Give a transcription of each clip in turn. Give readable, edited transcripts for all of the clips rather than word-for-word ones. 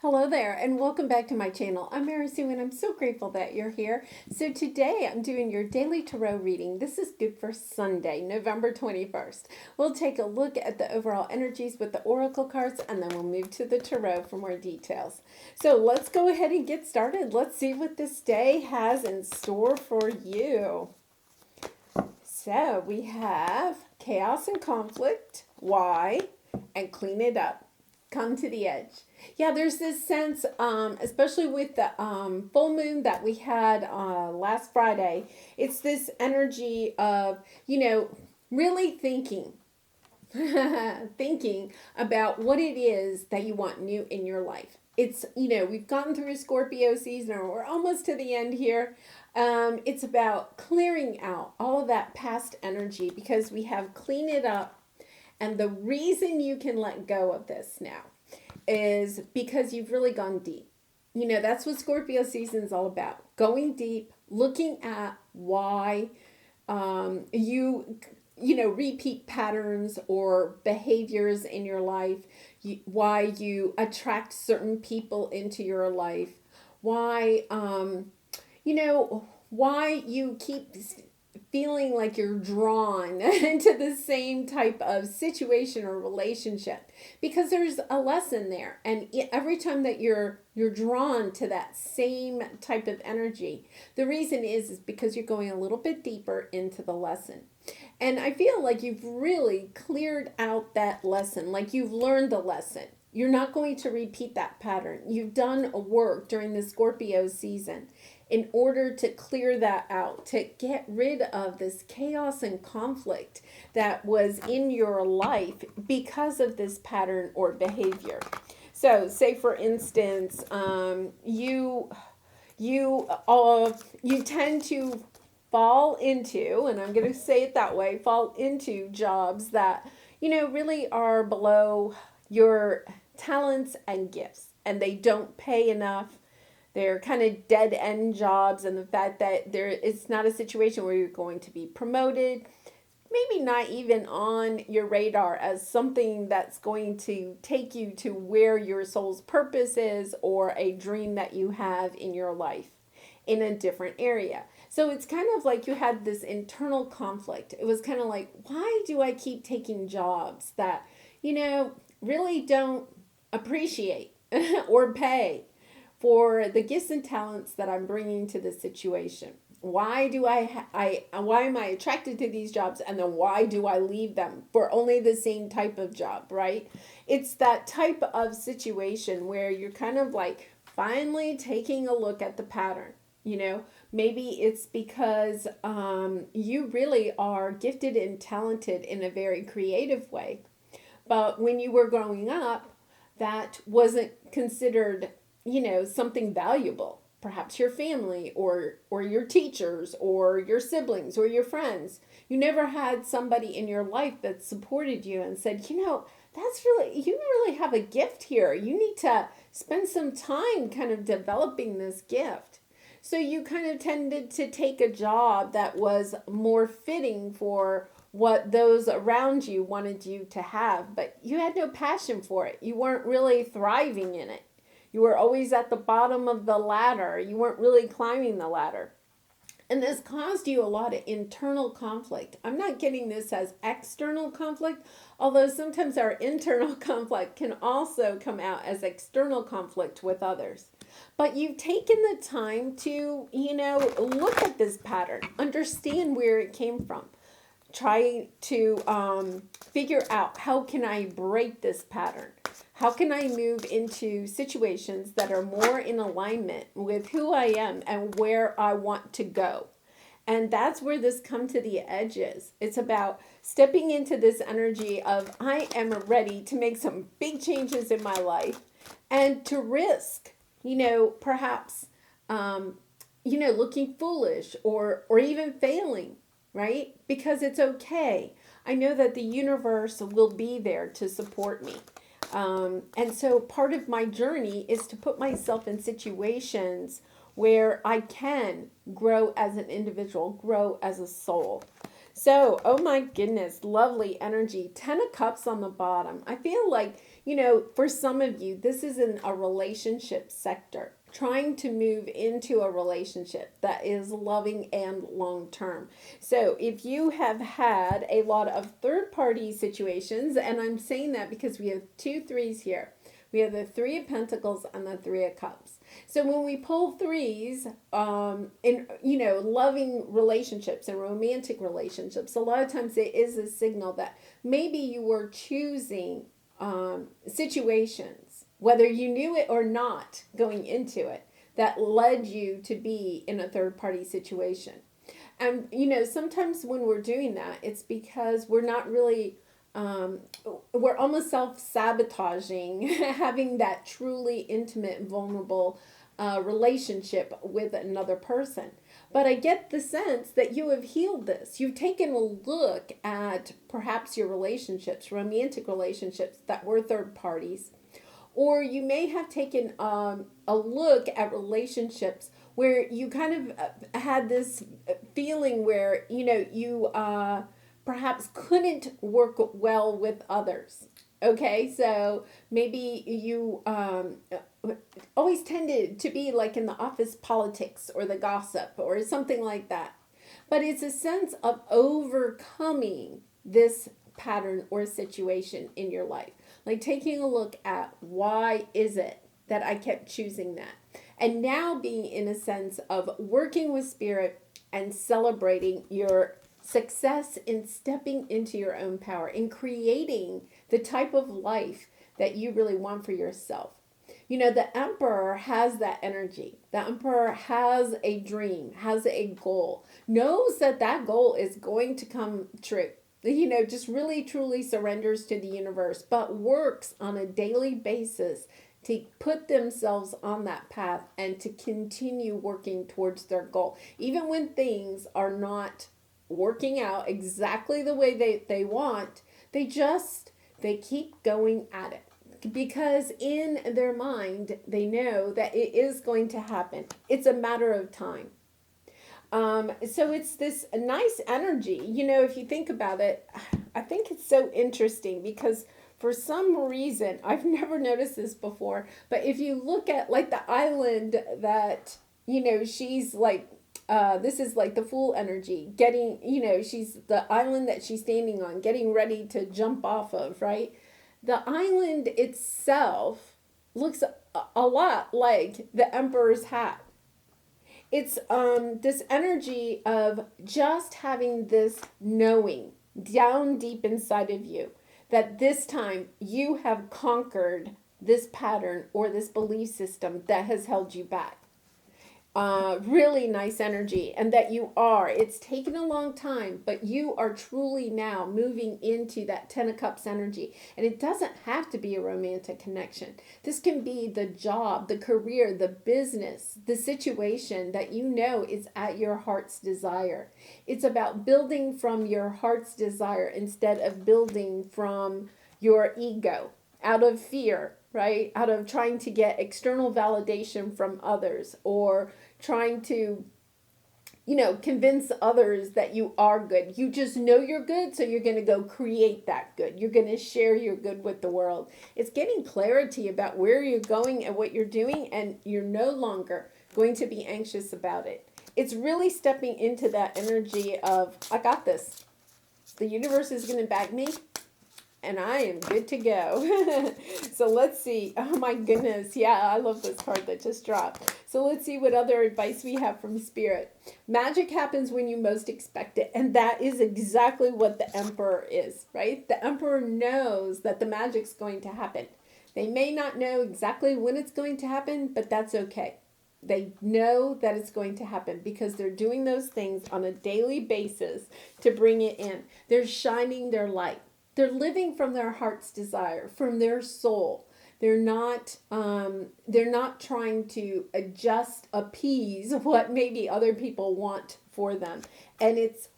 Hello there, and welcome back to my channel. I'm Mary Sue, and I'm so grateful that you're here. So today I'm doing your daily tarot reading. This is good for Sunday, November 21st. We'll take a look at the overall energies with the oracle cards, and then we'll move to the tarot for more details. So let's go ahead and get started. Let's see what this day has in store for you. So we have chaos and conflict, why, and clean it up. Come to the edge. Yeah, there's this sense, especially with the full moon that we had last Friday, it's this energy of, really thinking, thinking about what it is that you want new in your life. It's, we've gotten through Scorpio season, or we're almost to the end here. It's about clearing out all of that past energy because we have cleaned it up. And the reason you can let go of this now is because you've really gone deep. That's what Scorpio season is all about. Going deep, looking at why you repeat patterns or behaviors in your life, why you attract certain people into your life, why, why you keep feeling like you're drawn into the same type of situation or relationship, because there's a lesson there. And every time that you're drawn to that same type of energy, the reason is because you're going a little bit deeper into the lesson. And I feel like you've really cleared out that lesson, like you've learned the lesson. You're not going to repeat that pattern. You've done work during the Scorpio season in order to clear that out, to get rid of this chaos and conflict that was in your life because of this pattern or behavior. So say for instance, you tend to fall into, and I'm going to say it that way, fall into jobs that, really are below your talents and gifts, and they don't pay enough. They're kind of dead-end jobs, and the fact that it's not a situation where you're going to be promoted, maybe not even on your radar as something that's going to take you to where your soul's purpose is, or a dream that you have in your life in a different area. So it's kind of like you had this internal conflict. It was kind of like, why do I keep taking jobs that, really don't appreciate or pay for the gifts and talents that I'm bringing to the situation? Why do why am I attracted to these jobs, and then why do I leave them for only the same type of job, right? It's that type of situation where you're kind of like finally taking a look at the pattern. Maybe it's because you really are gifted and talented in a very creative way, but when you were growing up, that wasn't considered something valuable. Perhaps your family or your teachers or your siblings or your friends. You never had somebody in your life that supported you and said, you really have a gift here. You need to spend some time kind of developing this gift. So you kind of tended to take a job that was more fitting for what those around you wanted you to have, but you had no passion for it. You weren't really thriving in it. You were always at the bottom of the ladder. You weren't really climbing the ladder. And this caused you a lot of internal conflict. I'm not getting this as external conflict, although sometimes our internal conflict can also come out as external conflict with others. But you've taken the time to, look at this pattern, understand where it came from. Try to figure out, how can I break this pattern? How can I move into situations that are more in alignment with who I am and where I want to go? And that's where this come to the edge is. It's about stepping into this energy of, I am ready to make some big changes in my life and to risk, perhaps, looking foolish or even failing, right? Because it's okay. I know that the universe will be there to support me. And so part of my journey is to put myself in situations where I can grow as an individual, grow as a soul. So, oh my goodness, lovely energy. 10 of Cups on the bottom. I feel like For some of you, this is in a relationship sector, trying to move into a relationship that is loving and long term. So if you have had a lot of third party situations, and I'm saying that because we have two threes here. We have the Three of Pentacles and the Three of Cups. So when we pull threes in loving relationships and romantic relationships, a lot of times it is a signal that maybe you were choosing situations, whether you knew it or not going into it, that led you to be in a third party situation. And sometimes when we're doing that, it's because we're not really we're almost self-sabotaging having that truly intimate, vulnerable relationship with another person. But I get the sense that you have healed this. You've taken a look at perhaps your relationships, romantic relationships that were third parties, or you may have taken a look at relationships where you kind of had this feeling where you perhaps couldn't work well with others. Okay, so maybe you always tended to be like in the office politics or the gossip or something like that. But it's a sense of overcoming this pattern or situation in your life. Like taking a look at why is it that I kept choosing that? And now being in a sense of working with spirit and celebrating your success in stepping into your own power, in creating the type of life that you really want for yourself. The Emperor has that energy. The Emperor has a dream, has a goal, knows that that goal is going to come true. Just really truly surrenders to the universe, but works on a daily basis to put themselves on that path and to continue working towards their goal. Even when things are not working out exactly the way they want, they keep going at it. Because in their mind, they know that it is going to happen. It's a matter of time. So it's this nice energy. If you think about it, I think it's so interesting because for some reason, I've never noticed this before, but if you look at like the island that, she's like, this is like the Fool energy, getting, she's the island that she's standing on, getting ready to jump off of, right? The island itself looks a lot like the Emperor's hat. It's this energy of just having this knowing down deep inside of you that this time you have conquered this pattern or this belief system that has held you back. Really nice energy, and that it's taken a long time, but you are truly now moving into that Ten of Cups energy. And it doesn't have to be a romantic connection. This can be the job, the career, the business, the situation that is at your heart's desire. It's about building from your heart's desire instead of building from your ego, out of fear, right? Out of trying to get external validation from others, or trying to, convince others that you are good. You just know you're good, so you're going to go create that good. You're going to share your good with the world. It's getting clarity about where you're going and what you're doing, and you're no longer going to be anxious about it. It's really stepping into that energy of, I got this. The universe is going to back me, and I am good to go. So let's see. Oh my goodness. Yeah, I love this card that just dropped. So let's see what other advice we have from Spirit. Magic happens when you most expect it. And that is exactly what the Emperor is, right? The Emperor knows that the magic's going to happen. They may not know exactly when it's going to happen, but that's okay. They know that it's going to happen because they're doing those things on a daily basis to bring it in. They're shining their light. They're living from their heart's desire, from their soul. They're not trying to appease what maybe other people want for them. And it's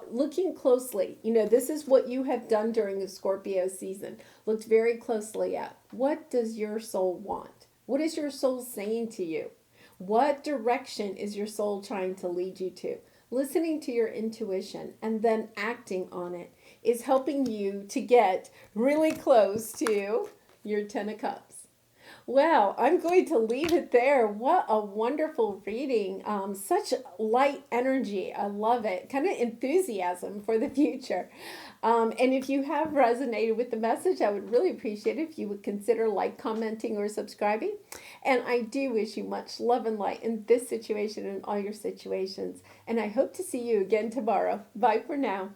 looking closely, this is what you have done during the Scorpio season. Looked very closely at, what does your soul want? What is your soul saying to you? What direction is your soul trying to lead you to? Listening to your intuition and then acting on it is helping you to get really close to your Ten of Cups. Well, I'm going to leave it there. What a wonderful reading. Such light energy. I love it. Kind of enthusiasm for the future. And if you have resonated with the message, I would really appreciate it if you would consider like, commenting, or subscribing. And I do wish you much love and light in this situation and all your situations. And I hope to see you again tomorrow. Bye for now.